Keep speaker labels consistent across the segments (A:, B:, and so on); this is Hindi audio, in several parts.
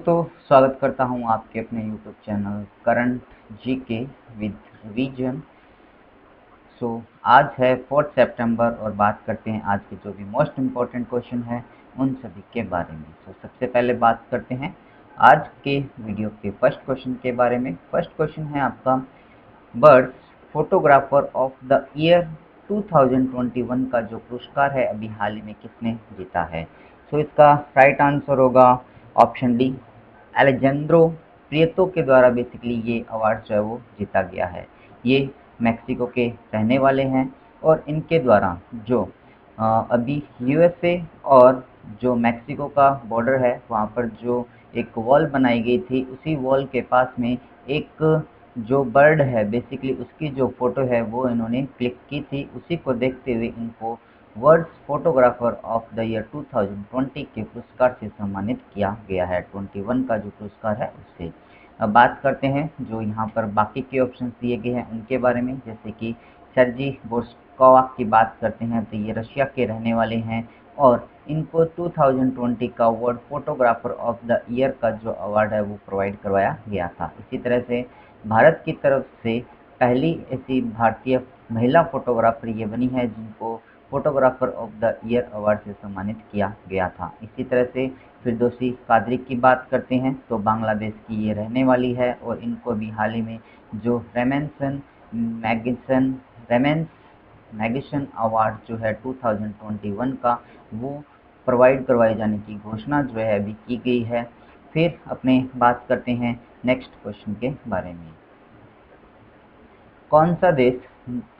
A: दोस्तों, स्वागत करता हूं आपके अपने YouTube channel current GK with revision. आज है 4 सितंबर और बात करते हैं आज के जो भी मोस्ट इम्पोर्टेंट क्वेश्चन है उन सभी के बारे में। सबसे पहले बात करते हैं आज के वीडियो के फर्स्ट क्वेश्चन के बारे में। फर्स्ट क्वेश्चन है आपका, birds photographer of the year 2021 का जो पुरस्कार है अभी हाल ही में किसने जीता है। इसका राइट आंसर होगा ऑप्शन डी, एलेजेंड्रो प्रियतो के द्वारा बेसिकली ये अवार्ड जो है वो जीता गया है। ये मैक्सिको के रहने वाले हैं और इनके द्वारा जो अभी यूएसए और जो मैक्सिको का बॉर्डर है वहाँ पर जो एक वॉल बनाई गई थी, उसी वॉल के पास में एक जो बर्ड है बेसिकली उसकी जो फोटो है वो इन्होंने क्लिक की थी। उसी को देखते हुए इनको world photographer of the year 2020 के पुरस्कार से सम्मानित किया गया है। 21 का जो पुरस्कार है उससे। अब बात करते हैं जो यहाँ पर बाकी के ऑप्शन दिए गए हैं उनके बारे में, जैसे कि सर्जी बोस्कोवा की बात करते हैं तो ये रशिया के रहने वाले हैं और इनको 2020 का world photographer of the year का जो अवार्ड है वो प्रोवाइड करवाया गया था। इसी तरह से भारत की तरफ से पहली ऐसी भारतीय महिला फोटोग्राफर ये बनी है जिनको photographer of the year award से सम्मानित किया गया था। इसी तरह से फिरदौसी कादरी की बात करते हैं तो बांग्लादेश की ये रहने वाली है और इनको भी हाल ही में जो रेमेंस मैगेसन अवार्ड जो है 2021 का वो प्रोवाइड करवाए जाने की घोषणा जो है अभी की गई है। फिर अपने बात करते हैं नेक्स्ट क्वेश्चन के बारे में, कौन सा देश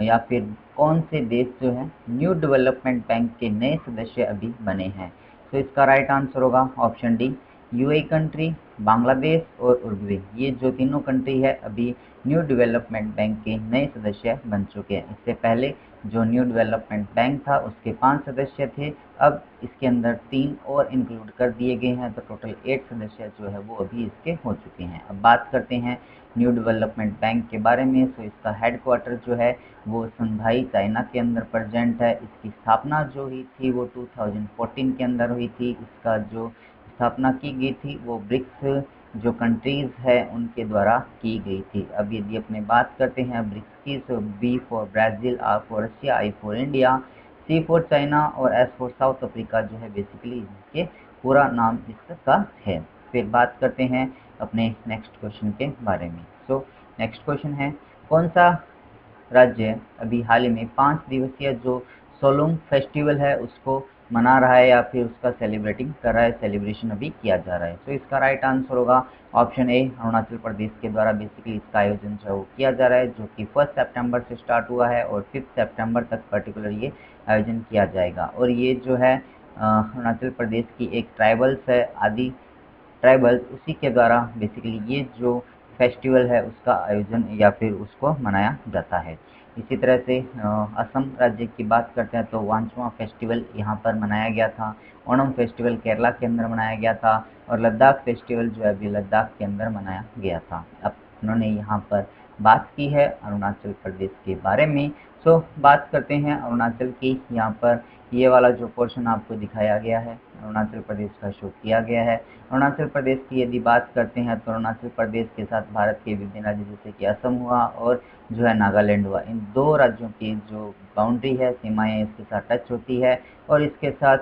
A: या फिर कौन से देश जो है न्यू डेवलपमेंट बैंक के नए सदस्य अभी बने हैं। इसका राइट आंसर होगा option D, UAE country, Bangladesh और उरुग्वे। ये जो तीनों कंट्री है अभी न्यू डेवलपमेंट बैंक के नए सदस्य बन चुके हैं। इससे पहले जो न्यू डेवलपमेंट बैंक था उसके 5 सदस्य थे, अब इसके अंदर 3 और इंक्लूड कर दिए गए हैं तो टोटल 8 सदस्य जो है वो अभी इसके हो चुके हैं। अब बात करते हैं न्यू डेवलपमेंट बैंक के बारे में। इसका हेडक्वार्टर जो है वो शंघाई चाइना के अंदर प्रेजेंट है। इसकी स्थापना जो हुई थी वो 2014 के अंदर हुई थी। इसका जो स्थापना की गई थी वो ब्रिक्स जो कंट्रीज है उनके द्वारा की गई थी। अब यदि अपने बात करते हैं ब्रिक्स की, तो B for Brazil, R for Russia, I for India, C for China और एस फॉर साउथ अफ्रीका जो है बेसिकली इसके पूरा नाम इसका है। फिर बात करते हैं अपने नेक्स्ट क्वेश्चन के बारे में। नेक्स्ट क्वेश्चन है, कौन सा राज्य अभी हाल ही में 5 दिवसीय जो सोलुंग फेस्टिवल है उसको मना रहा है या फिर उसका सेलिब्रेटिंग कर रहा है, सेलिब्रेशन अभी किया जा रहा है। इसका राइट आंसर होगा ऑप्शन ए, अरुणाचल प्रदेश के द्वारा बेसिकली इसका आयोजन जो है वो किया जा रहा है, जो कि 1 सितंबर से स्टार्ट हुआ है और 5 सितंबर तक पर्टिकुलर ये आयोजन किया जाएगा। और ये जो है अरुणाचल प्रदेश की एक ट्राइबल्स है, आदि ट्राइबल्स, उसी के द्वारा बेसिकली ये जो फेस्टिवल है उसका आयोजन या फिर उसको मनाया जाता है। इसी तरह से असम राज्य की बात करते हैं तो वांचवा फेस्टिवल यहाँ पर मनाया गया था, ओणम फेस्टिवल केरला के अंदर मनाया गया था और लद्दाख फेस्टिवल जो है अभी लद्दाख के अंदर मनाया गया था। अब उन्होंने यहाँ पर बात की है अरुणाचल प्रदेश के बारे में। बात करते हैं अरुणाचल की। यहाँ पर ये वाला जो पोर्शन आपको दिखाया गया है अरुणाचल प्रदेश का शो किया गया है। अरुणाचल प्रदेश की यदि बात करते हैं तो अरुणाचल प्रदेश के साथ भारत के विभिन्न राज्य जैसे कि असम हुआ और जो है नागालैंड हुआ, इन 2 राज्यों की जो बाउंड्री है, सीमाएं इसके साथ टच होती है और इसके साथ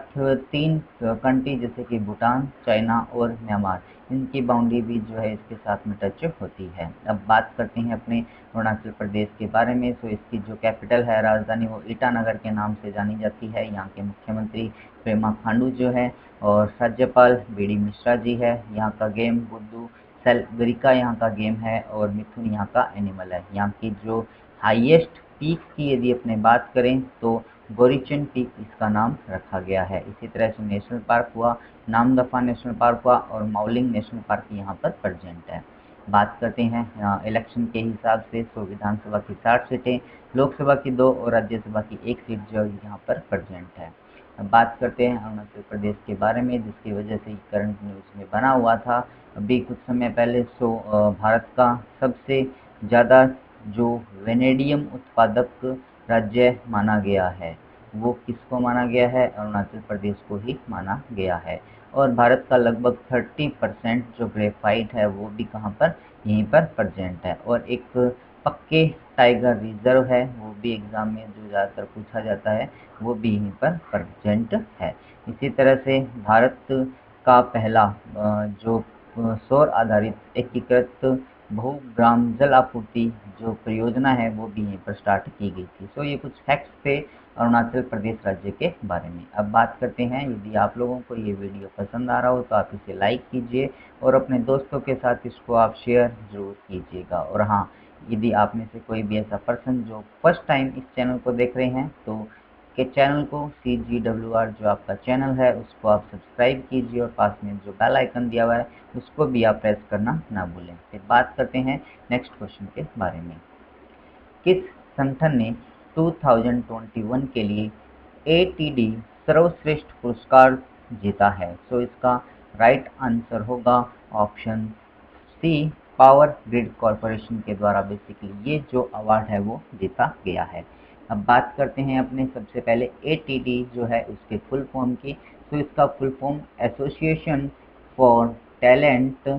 A: 3 कंट्री जैसे कि भूटान, चाइना और म्यांमार, इनकी बाउंड्री भी जो है इसके साथ में टच होती है। अब बात करते हैं अपने अरुणाचल प्रदेश के बारे में। इसकी जो कैपिटल है, राजधानी, वो ईटानगर के नाम से जानी जाती है। यहाँ के मुख्यमंत्री पेमा खांडू जो है और राज्यपाल बीडी मिश्रा जी है। यहाँ का गेम बुद्धू सेलगरिका यहाँ का गेम है और मिथुन यहाँ का एनिमल है। यहाँ की जो हाईएस्ट पीक की यदि अपने बात करें तो गोरीचन पीक इसका नाम रखा गया है। इसी तरह से नेशनल पार्क हुआ, नामदफा नेशनल पार्क हुआ और माउलिंग नेशनल पार्क यहाँ पर प्रेजेंट है। बात करते हैं इलेक्शन के हिसाब से, विधानसभा की 60 सीटें, लोकसभा की 2 और राज्यसभा की 1 सीट जो यहाँ पर प्रेजेंट है। अब बात करते हैं अरुणाचल प्रदेश के बारे में, जिसकी वजह से करंट न्यूज़ में बना हुआ था अभी कुछ समय पहले। भारत का सबसे ज़्यादा जो वेनेडियम उत्पादक राज्य माना गया है वो किसको माना गया है, अरुणाचल प्रदेश को ही माना गया है। और भारत का लगभग 30% जो ग्रेफाइट है वो भी कहाँ पर, यहीं पर प्रेजेंट है। और एक पक्के टाइगर रिजर्व है, वो भी एग्जाम में जो ज़्यादातर पूछा जाता है, वो भी यहीं पर प्रेजेंट है। इसी तरह से भारत का पहला जो सौर आधारित एकीकृत बहुग्राम जल आपूर्ति जो परियोजना है वो भी यहीं पर स्टार्ट की गई थी। सो ये कुछ फैक्ट्स थे अरुणाचल प्रदेश राज्य के बारे में। अब बात करते हैं, यदि आप लोगों को ये वीडियो पसंद आ रहा हो तो आप इसे लाइक कीजिए और अपने दोस्तों के साथ इसको आप शेयर जरूर कीजिएगा। और हाँ, यदि आप में से कोई भी ऐसा पर्सन जो फर्स्ट टाइम इस चैनल को देख रहे हैं तो के चैनल को CGWR जो आपका चैनल है उसको आप सब्सक्राइब कीजिए और पास में जो बेल आइकन दिया हुआ है उसको भी आप प्रेस करना ना भूलें। फिर बात करते हैं नेक्स्ट क्वेश्चन के बारे में। किस संगठन ने 2021 के लिए ATD सर्वश्रेष्ठ पुरस्कार जीता है? सो इसका राइट आंसर होगा ऑप्शन सी, पावर ग्रिड कॉरपोरेशन के द्वारा बेसिकली ये जो अवार्ड है वो जीता गया है। अब बात करते हैं अपने सबसे पहले ATD जो है उसके फुल फॉर्म की। तो इसका full form association for talent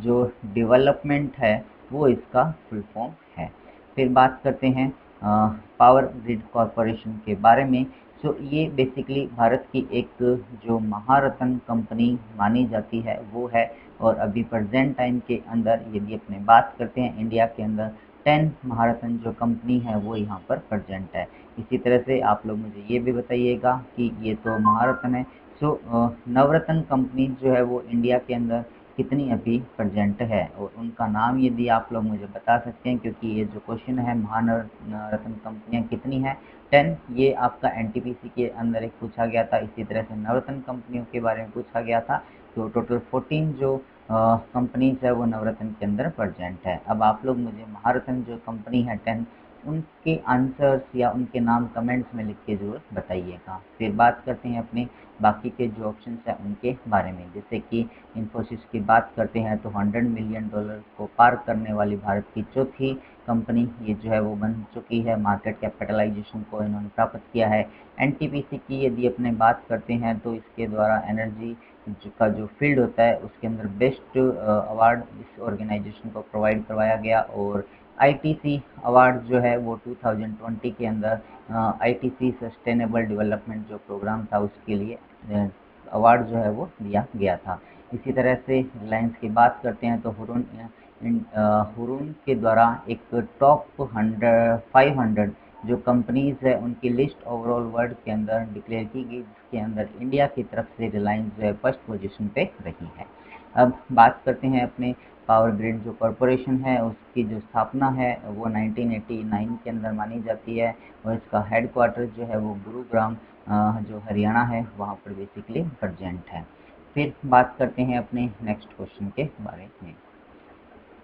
A: जो डेवलपमेंट है वो इसका फुल फॉर्म है। फिर बात करते हैं पावर ग्रिड कॉरपोरेशन के बारे में। सो ये बेसिकली भारत की एक जो महारत्न कंपनी मानी जाती है वो है। और अभी प्रेजेंट टाइम के अंदर यदि अपने बात करते हैं इंडिया के अंदर 10 महारत्न जो कंपनी है वो यहाँ पर प्रेजेंट है। इसी तरह से आप लोग मुझे ये भी बताइएगा कि ये तो महारत्न है, सो नवरत्न कंपनी जो है वो इंडिया के अंदर कितनी अभी प्रेजेंट है और उनका नाम यदि आप लोग मुझे बता सकते हैं, क्योंकि ये जो क्वेश्चन है महारत्न कंपनियां कितनी हैं 10, ये आपका NTPC के अंदर एक पूछा गया था। इसी तरह से नवरत्न कंपनियों के बारे में पूछा गया था। तो टोटल 14 जो कंपनीज है वो नवरत्न के अंदर प्रेजेंट है। अब आप लोग मुझे महारत्न जो कंपनी है 10 उनके आंसर्स या उनके नाम कमेंट्स में लिख के जरूर बताइएगा। फिर बात करते हैं अपने बाकी के जो ऑप्शंस हैं उनके बारे में। जैसे कि इन्फोसिस की बात करते हैं तो $100 मिलियन को पार करने वाली भारत की चौथी कंपनी ये जो है वो बन चुकी है। मार्केट कैपिटलाइजेशन को इन्होंने प्राप्त किया है। NTPC की यदि अपने बात करते हैं तो इसके द्वारा एनर्जी का जो फील्ड होता है उसके अंदर बेस्ट अवार्ड इस ऑर्गेनाइजेशन को प्रोवाइड करवाया गया। और ITC अवार्ड जो है वो 2020 के अंदर ITC सस्टेनेबल डेवलपमेंट जो प्रोग्राम था उसके लिए अवार्ड जो है वो दिया गया था। इसी तरह से रिलायंस की बात करते हैं तो हुरून के द्वारा एक टॉप 500 जो कंपनीज है उनकी लिस्ट ओवरऑल वर्ल्ड के अंदर डिक्लेयर की गई, जिसके अंदर इंडिया की तरफ से रिलायंस जो है फर्स्ट पोजीशन पे रही है। अब बात करते हैं अपने पावर ग्रिड जो कॉरपोरेशन है उसकी जो स्थापना है वो 1989 के अंदर मानी जाती है और इसका हेडक्वार्टर जो है वो गुरुग्राम जो हरियाणा है वहाँ पर बेसिकली प्रेजेंट है। फिर बात करते हैं अपने नेक्स्ट क्वेश्चन के बारे में।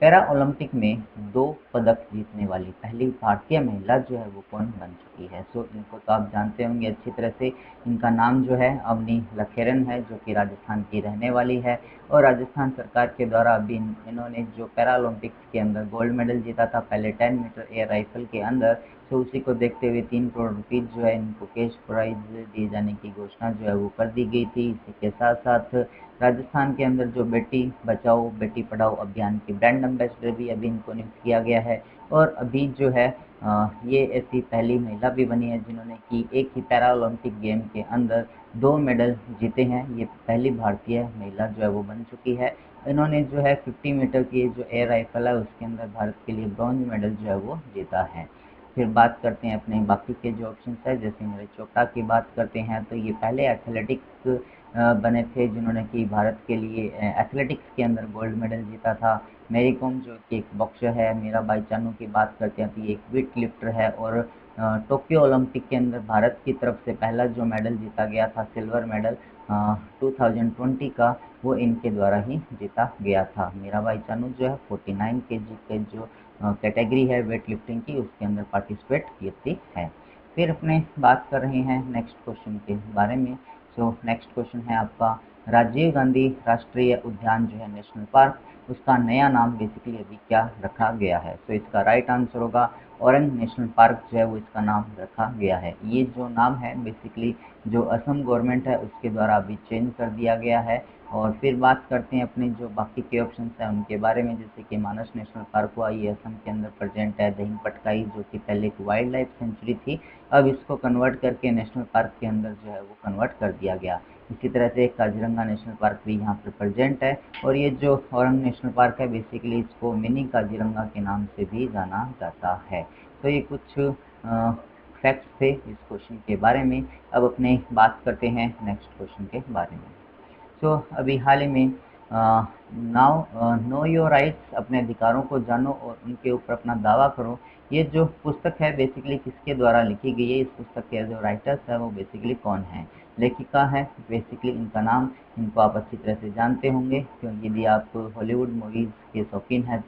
A: पैरा ओलंपिक में 2 पदक जीतने वाली पहली भारतीय महिला जो है वो कौन बन चुकी है? सो इनको तो आप जानते होंगे अच्छी तरह से। इनका नाम जो है अवनी लखेरन है जो कि राजस्थान की रहने वाली है। और राजस्थान सरकार के द्वारा अभी इन्होंने जो पैरा ओलंपिक्स के अंदर गोल्ड मेडल जीता था पहले 10 मीटर एयर राइफल के अंदर। तो उसी को देखते हुए 3 करोड़ रुपीज़ जो है इनको कैश प्राइज दिए जाने की घोषणा जो है वो कर दी गई थी। इसी के साथ साथ राजस्थान के अंदर जो बेटी बचाओ बेटी पढ़ाओ अभियान की ब्रांड एम्बेसडर भी अभी इनको नियुक्त किया गया है। और अभी जो है ये ऐसी पहली महिला भी बनी है जिन्होंने कि एक ही पैरा ओलंपिक गेम के अंदर 2 मेडल जीते हैं। ये पहली भारतीय महिला जो है वो बन चुकी है। इन्होंने जो है 50 मीटर की जो एयर राइफल है उसके अंदर भारत के लिए ब्रॉन्ज मेडल जो है वो जीता है। फिर बात करते हैं अपने बाकी के जो ऑप्शन है, जैसे नीरज चोपड़ा की बात करते हैं तो ये पहले एथलेटिक्स बने थे जिन्होंने कि भारत के लिए एथलेटिक्स के अंदर गोल्ड मेडल जीता था। मैरी कॉम जो कि एक बॉक्सर है। मीराबाई चानू की बात करते हैं तो ये एक वेट लिफ्टर है। और टोक्यो ओलंपिक के अंदर भारत की तरफ से पहला जो मेडल जीता गया था सिल्वर मेडल 2020 का, वो इनके द्वारा ही जीता गया था। मीराबाई चानू जो है 49 kg के जो कैटेगरी है वेट लिफ्टिंग की उसके अंदर पार्टिसिपेट की है। फिर अपने बात कर रहे हैं नेक्स्ट क्वेश्चन के बारे में। सो नेक्स्ट क्वेश्चन है आपका राजीव गांधी राष्ट्रीय उद्यान जो है नेशनल पार्क, उसका नया नाम बेसिकली अभी क्या रखा गया है? तो इसका राइट आंसर होगा औरंग नेशनल पार्क जो है वो इसका नाम रखा गया है। ये जो नाम है बेसिकली जो असम गवर्नमेंट है उसके द्वारा अभी चेंज कर दिया गया है। और फिर बात करते हैं अपने जो बाकी के ऑप्शन हैं उनके बारे में, जैसे कि मानस नेशनल पार्क हुआ, ये असम के अंदर प्रेजेंट है। दहिंग पटकाई जो कि पहले एक वाइल्ड लाइफ सेंचुरी थी, अब इसको कन्वर्ट करके नेशनल पार्क के अंदर जो है वो कन्वर्ट कर दिया गया। इसी तरह से काजीरंगा नेशनल पार्क भी यहाँ पर प्रेजेंट है। और ये जो औरंग नेशनल पार्क है बेसिकली इसको मिनी काजीरंगा के नाम से भी जाना जाता है। तो ये कुछ फैक्ट्स थे इस क्वेश्चन के बारे में। अब अपने बात करते हैं नेक्स्ट क्वेश्चन के बारे में। तो अभी हाल ही में नाउ नो योर राइट्स, अपने अधिकारों को जानो और उनके ऊपर अपना दावा करो, ये जो पुस्तक है बेसिकली किसके द्वारा लिखी गई है? इस पुस्तक के जो राइटर्स है वो बेसिकली कौन है? लेखिका है बेसिकली, इनका नाम इनको आप अच्छी तरह से जानते होंगे क्योंकि यदि आप हॉलीवुड मूवीज़ के शौकीन हैं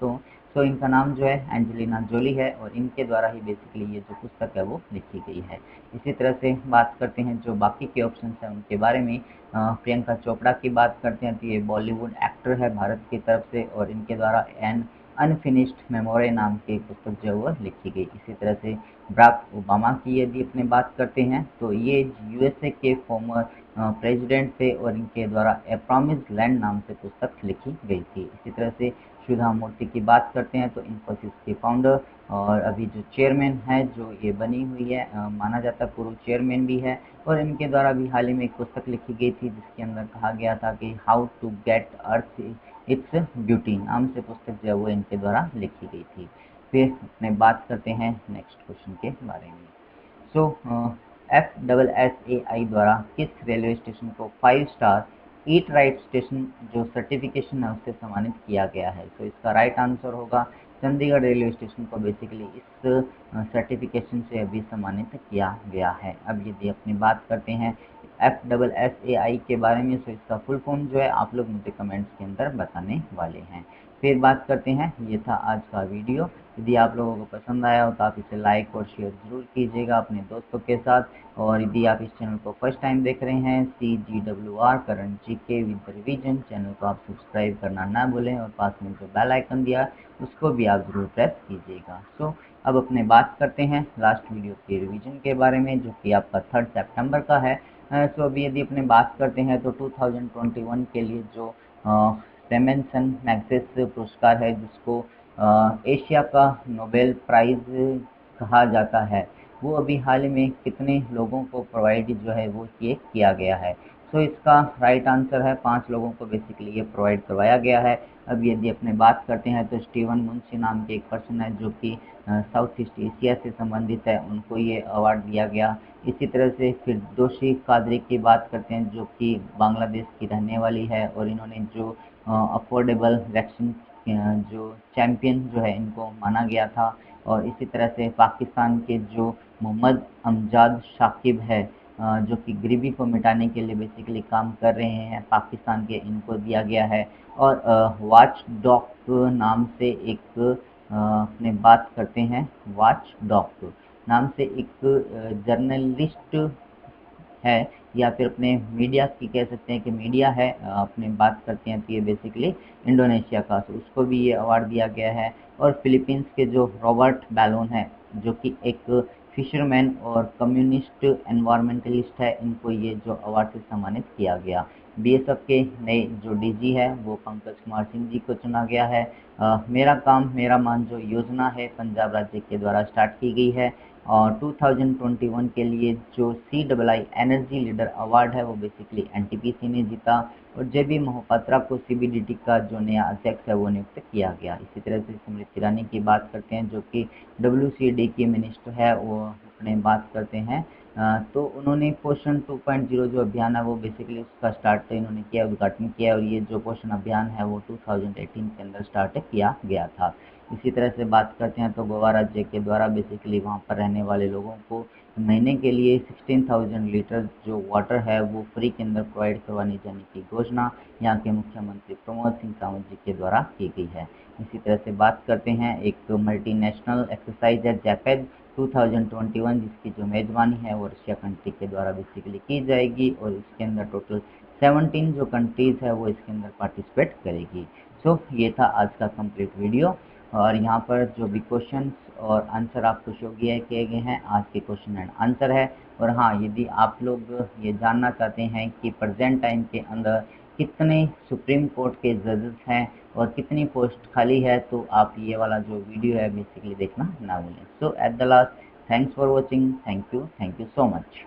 A: तो इनका नाम जो है एंजेलिना जोली है और इनके द्वारा ही बेसिकली ये जो पुस्तक है वो लिखी गई है। इसी तरह से बात करते हैं जो बाकी के ऑप्शन हैं उनके बारे में। प्रियंका चोपड़ा की बात करते हैं तो ये बॉलीवुड एक्टर है भारत की तरफ से और इनके द्वारा एन अनफिनिश्ड मेमोरी नाम की पुस्तक जो है वो लिखी गई। इसी तरह से बराक ओबामा की यदि अपने बात करते हैं तो ये यूएसए के फॉर्मर प्रेसिडेंट थे और इनके द्वारा ए प्रॉमिस्ड लैंड नाम से पुस्तक लिखी गई थी। इसी तरह से सुधा मूर्ति की बात करते हैं तो इन्फोसिस के फाउंडर और अभी जो चेयरमैन है जो ये बनी हुई है, माना जाता है पूर्व चेयरमैन भी है। और इनके द्वारा भी हाल ही में एक पुस्तक लिखी गई थी जिसके अंदर कहा गया था कि how to get earth its beauty नाम से पुस्तक जो है वो इनके द्वारा लिखी गई थी। फिर अपने बात करते हैं नेक्स्ट क्वेश्चन के बारे में। सो FSSAI द्वारा किस रेलवे स्टेशन को 5 स्टार ईट राइट स्टेशन जो सर्टिफिकेशन है उससे सम्मानित किया गया है? तो इसका राइट आंसर होगा चंडीगढ़ रेलवे स्टेशन को बेसिकली इस सर्टिफिकेशन से अभी सम्मानित किया गया है। अब यदि अपनी बात करते हैं FSSAI के बारे में तो इसका फुल फॉर्म जो है आप लोग मुझे कमेंट्स के अंदर बताने वाले हैं। फिर बात करते हैं, ये था आज का वीडियो। यदि आप लोगों को पसंद आया हो तो आप इसे लाइक और शेयर ज़रूर कीजिएगा अपने दोस्तों के साथ। और यदि आप इस चैनल को फर्स्ट टाइम देख रहे हैं CGWR current GK with revision channel को आप सब्सक्राइब करना ना भूलें और पास में जो बेल आइकन दिया उसको भी आप ज़रूर प्रेस कीजिएगा। सो अब अपने बात करते हैं लास्ट वीडियो के रिवीजन के बारे में जो कि आपका 3 सितंबर का है। सो अभी यदि अपने बात करते हैं तो 2021 के लिए जो रेमनसन मैग्सेसे पुरस्कार है जिसको एशिया का नोबेल प्राइज़ कहा जाता है, वो अभी हाल ही में कितने लोगों को प्रोवाइड जो है वो ये किया गया है? तो इसका राइट आंसर है 5 लोगों को बेसिकली ये प्रोवाइड करवाया गया है। अब यदि अपने बात करते हैं तो स्टीवन मुंशी नाम के एक पर्सन है जो कि साउथ ईस्ट एशिया से संबंधित है, उनको ये अवार्ड दिया गया। इसी तरह से फिर दोषी कादरी की बात करते हैं जो कि बांग्लादेश की रहने वाली है और इन्होंने जो अफोर्डेबल वैक्सीन जो चैम्पियन जो है इनको माना गया था। और इसी तरह से पाकिस्तान के जो मोहम्मद अमजाद शाकिब है जो कि गरीबी को मिटाने के लिए बेसिकली काम कर रहे हैं पाकिस्तान के, इनको दिया गया है। और वॉच डॉग नाम से एक अपने बात करते हैं, वॉच डॉग नाम से एक जर्नलिस्ट है या फिर अपने मीडिया की कह सकते हैं कि मीडिया है, अपने बात करते हैं तो ये बेसिकली इंडोनेशिया का, तो उसको भी ये अवार्ड दिया गया है। और फिलीपींस के जो रॉबर्ट बैलोन है जो कि एक फिशरमैन और कम्युनिस्ट एनवायरमेंटलिस्ट है, इनको ये जो अवार्ड से सम्मानित किया गया। BSF के नए जो DG है वो पंकज कुमार सिंह जी को चुना गया है। मेरा काम मेरा मान जो योजना है पंजाब राज्य के द्वारा स्टार्ट की गई है और 2021 के लिए जो CII एनर्जी लीडर अवार्ड है वो बेसिकली NTPC ने जीता। और JB मोहपात्रा को CBDT का जो नया अध्यक्ष है वो नियुक्त किया गया। इसी तरह से स्मृति ईरानी की बात करते हैं जो कि WCD की मिनिस्टर है, वो अपने बात करते हैं तो उन्होंने पोषण 2.0 जो अभियान है वो बेसिकली उसका स्टार्ट इन्होंने किया, उद्घाटन किया। और ये जो पोषण अभियान है वो 2018 के अंदर स्टार्ट किया गया था। इसी तरह से बात करते हैं तो गोवा राज्य के द्वारा बेसिकली वहाँ पर रहने वाले लोगों को महीने के लिए 16,000 लीटर जो वाटर है वो फ्री के अंदर प्रोवाइड करवाने जाने की घोषणा यहाँ के मुख्यमंत्री प्रमोद सिंह सावंत जी के द्वारा की गई है। इसी तरह से बात करते हैं एक मल्टीनेशनल एक्सरसाइज है जैपेड 2021 जिसकी जो मेज़बानी है वो रशिया कंट्री के द्वारा बेसिकली की जाएगी और इसके अंदर टोटल 17 जो कंट्रीज़ है वो इसके अंदर पार्टिसिपेट करेगी। सो ये था आज का कंप्लीट वीडियो, और यहाँ पर जो भी क्वेश्चंस और आंसर आपको शो किए गए हैं, आज के क्वेश्चन एंड आंसर है। और हाँ, यदि आप लोग ये जानना चाहते हैं कि प्रेजेंट टाइम के अंदर कितने सुप्रीम कोर्ट के जजेस हैं और कितनी पोस्ट खाली है, तो आप ये वाला जो वीडियो है बेसिकली देखना ना भूलें। So at the last, thanks for watching, thank you so much.